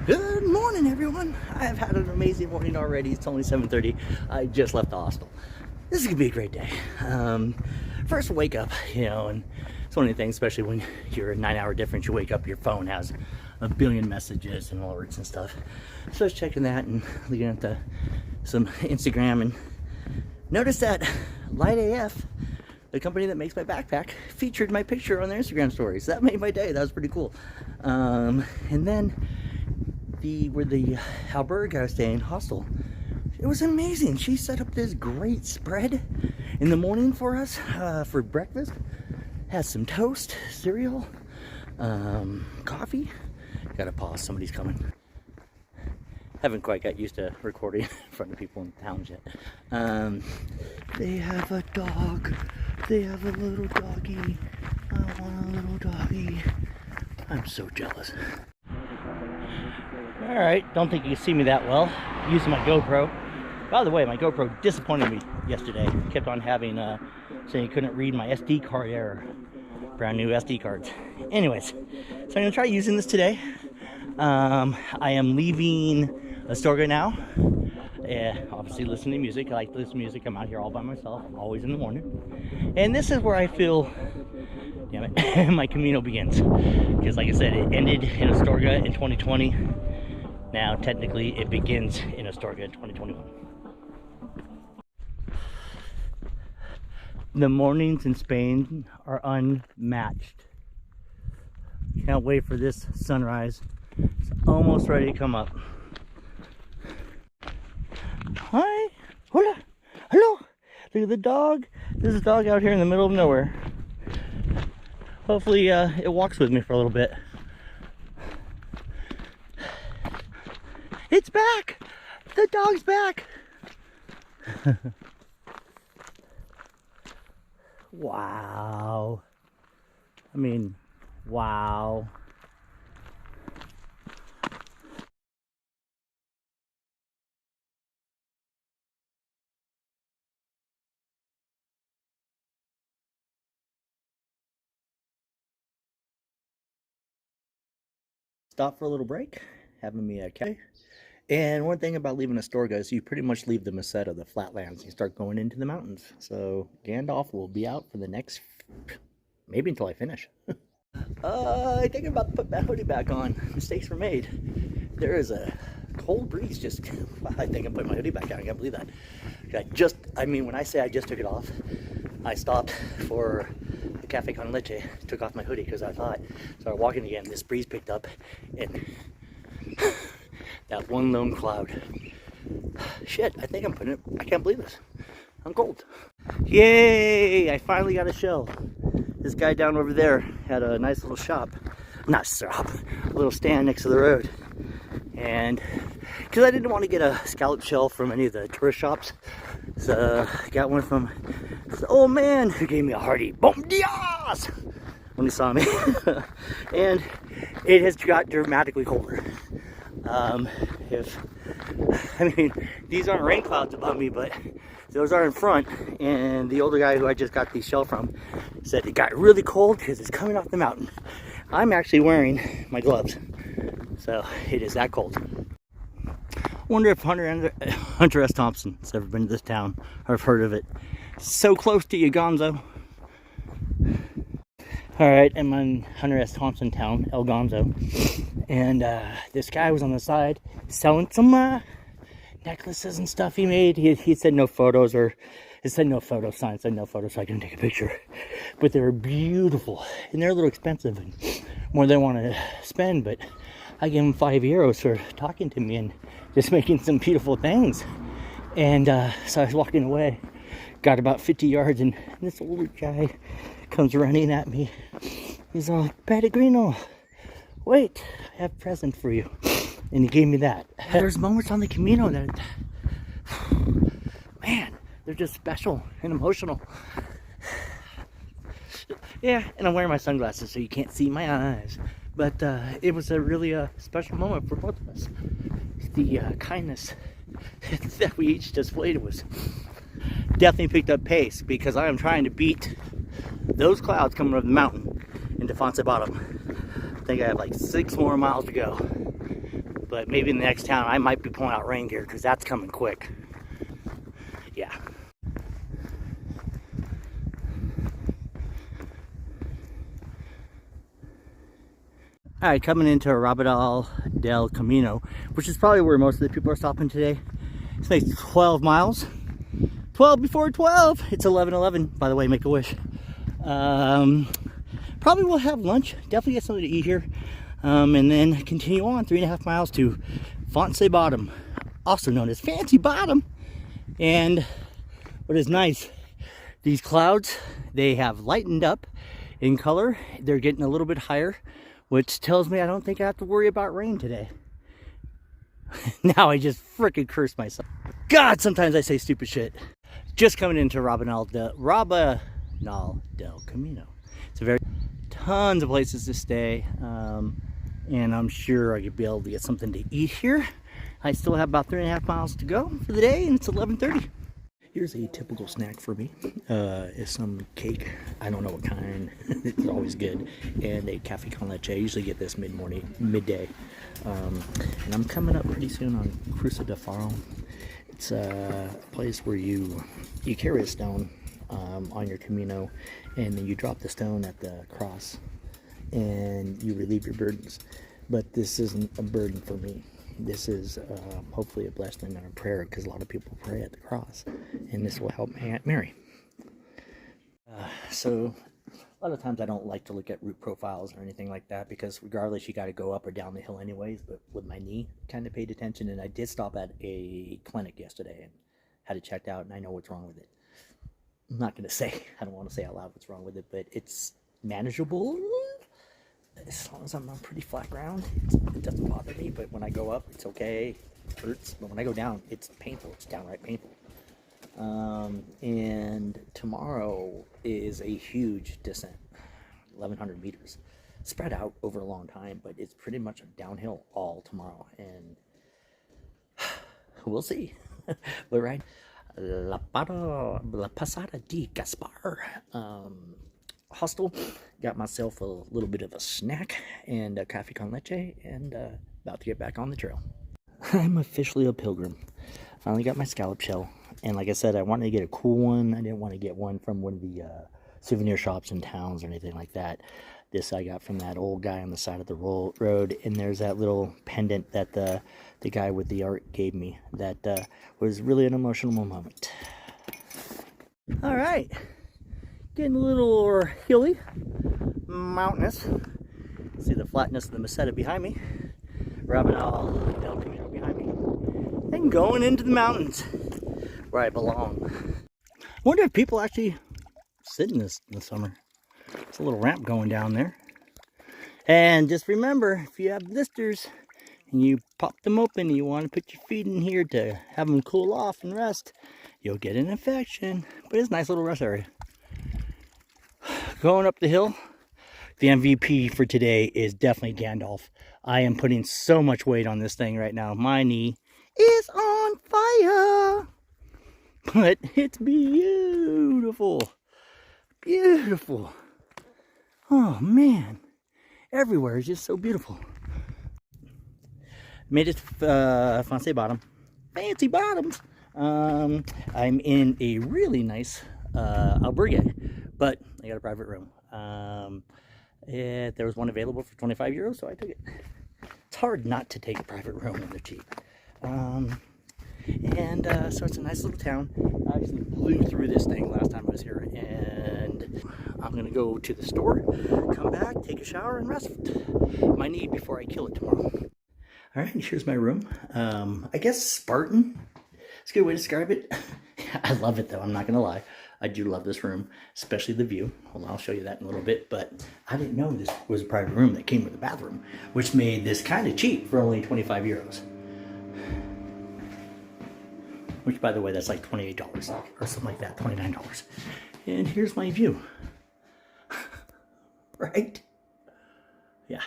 Good morning, everyone. I've had an amazing morning already. It's only 7:30. I just left the hostel. This is gonna be a great day. First, wake up, and it's one of the things, especially when you're a 9-hour difference. You wake up, your phone has a billion messages and alerts and stuff. So I was checking that and looking at some Instagram and noticed that Light AF, the company that makes my backpack, featured my picture on their Instagram stories. That made my day. That was pretty cool. And then where the Alberga I was staying, hostel, it was amazing. She set up this great spread in the morning for us for breakfast. Had some toast, cereal, coffee. Gotta pause, somebody's coming. Haven't quite got used to recording in front of people in towns yet. They have a dog. They have a little doggy. I want a little doggy. I'm so jealous. Alright, don't think you can see me that well. Using my GoPro. By the way, my GoPro disappointed me yesterday. Kept on having, saying it couldn't read my SD card error. Brand new SD cards. Anyways, so I'm going to try using this today. I am leaving Astorga now. Obviously listening to music. I like to listen to music. I'm out here all by myself, always in the morning. And this is where I feel, damn it, my Camino begins. Because like I said, it ended in Astorga in 2020. Now, technically, it begins in Astorga in 2021. The mornings in Spain are unmatched. Can't wait for this sunrise. It's almost ready to come up. Hi! Hola! Hello! Look at the dog. There's a dog out here in the middle of nowhere. Hopefully, it walks with me for a little bit. It's back! The dog's back! Wow. I mean, wow. Stop for a little break, having me a cafe. And one thing about leaving Astorga is you pretty much leave the Meseta, the flatlands, and you start going into the mountains. So Gandalf will be out for the next, maybe until I finish. I think I'm about to put that hoodie back on. Mistakes were made. There is a cold breeze just, I think I'm putting my hoodie back on. I can't believe that. When I say I just took it off, I stopped for the Cafe Con Leche, took off my hoodie because I thought, started walking again, this breeze picked up and that one lone cloud. Shit, I think I'm putting it, I can't believe this. I'm cold. Yay, I finally got a shell. This guy down over there had a nice little shop. Not shop, a little stand next to the road. And because I didn't want to get a scallop shell from any of the tourist shops, so I got one from the old man who gave me a hearty bom dias when he saw me. And it has got dramatically colder. These aren't rain clouds above me, but those are in front. And the older guy who I just got these shell from said it got really cold because it's coming off the mountain. I'm actually wearing my gloves, so it is that cold. Wonder if Hunter S. Thompson has ever been to this town or have heard of it. So close to you, Gonzo. Alright, I'm in Hunter S. Thompson town, El Gonzo. And this guy was on the side selling some necklaces and stuff he made. He said no photos, or it said no photo sign, it said no photo, so I couldn't take a picture. But they were beautiful, and they're a little expensive and more than I want to spend, but I gave him €5 for talking to me and just making some beautiful things. And so I was walking away, got about 50 yards, and this older guy comes running at me. He's all, Pellegrino, wait, I have a present for you. And he gave me that. There's moments on the Camino that, man, they're just special and emotional. Yeah, and I'm wearing my sunglasses so you can't see my eyes. But it was a really special moment for both of us. The kindness that we each displayed was definitely picked up pace, because I am trying to beat those clouds coming over the mountain into Foncebadden. I think I have like 6 more miles to go. but maybe in the next town I might be pulling out rain gear because that's coming quick. Yeah. All right, coming into Foncebadden del Camino, which is probably where most of the people are stopping today. This makes 12 miles. 12 before 12. It's 11:11, by the way, make a wish. Probably will have lunch. Definitely get something to eat here. And then continue on 3.5 miles to Foncebadden, also known as Fancy Bottom. And what is nice, these clouds, they have lightened up in color. They're getting a little bit higher, which tells me I don't think I have to worry about rain today. Now I just freaking cursed myself. God, sometimes I say stupid shit. Just coming into Foncebadden del Camino. It's a very tons of places to stay, and I'm sure I could be able to get something to eat here. I still have about 3.5 miles to go for the day, and it's 11:30. Here's a typical snack for me. Is some cake. I don't know what kind. It's always good. And a cafe con leche. I usually get this midday. And I'm coming up pretty soon on Cruce de Faro. It's a place where you carry a stone on your Camino, and then you drop the stone at the cross, and you relieve your burdens. But this isn't a burden for me. This is hopefully a blessing and a prayer, because a lot of people pray at the cross, and this will help my Aunt Mary. So a lot of times I don't like to look at route profiles or anything like that, because regardless you got to go up or down the hill anyways. But with my knee, kind of paid attention, and I did stop at a clinic yesterday and had it checked out, and I know what's wrong with it. I'm not going to say, I don't want to say out loud what's wrong with it, but it's manageable. As long as I'm on pretty flat ground, it doesn't bother me. But when I go up, it's okay. It hurts. But when I go down, it's painful. It's downright painful. And tomorrow is a huge descent, 1,100 meters, spread out over a long time. But it's pretty much a downhill all tomorrow, and we'll see. But right, La Pasada de Gaspar hostel. Got myself a little bit of a snack and a coffee con leche, and about to get back on the trail. I'm officially a pilgrim. Finally got my scallop shell, and like I said, I wanted to get a cool one. I didn't want to get one from one of the souvenir shops in towns or anything like that. This I got from that old guy on the side of the road, and there's that little pendant that the guy with the art gave me that was really an emotional moment. All right, getting a little hilly, mountainous. See the flatness of the Meseta behind me, Foncebadden del Camino behind me, and going into the mountains where I belong. I wonder if people actually sit in this in the summer. It's a little ramp going down there. And just remember, if you have blisters and you pop them open and you want to put your feet in here to have them cool off and rest, you'll get an infection. But it's a nice little rest area. Going up the hill, the MVP for today is definitely Gandalf. I am putting so much weight on this thing right now. My knee is on fire. But it's beautiful. Beautiful. Oh man, everywhere is just so beautiful. Made it to Foncebadden. Fancy bottoms. I'm in a really nice albergue, but I got a private room. There was one available for 25 euros, so I took it. It's hard not to take a private room when they're cheap. So it's a nice little town. I actually blew through this thing last time I was here, and I'm gonna go to the store, come back, take a shower, and rest my knee before I kill it tomorrow. All right, here's my room. I guess Spartan. It's a good way to describe it. I love it though, I'm not gonna lie. I do love this room, especially the view. Hold on, I'll show you that in a little bit, but I didn't know this was a private room that came with a bathroom, which made this kind of cheap for only 25 euros. Which, by the way, that's like $28 or something like that, $29. And here's my view. Right? Yeah.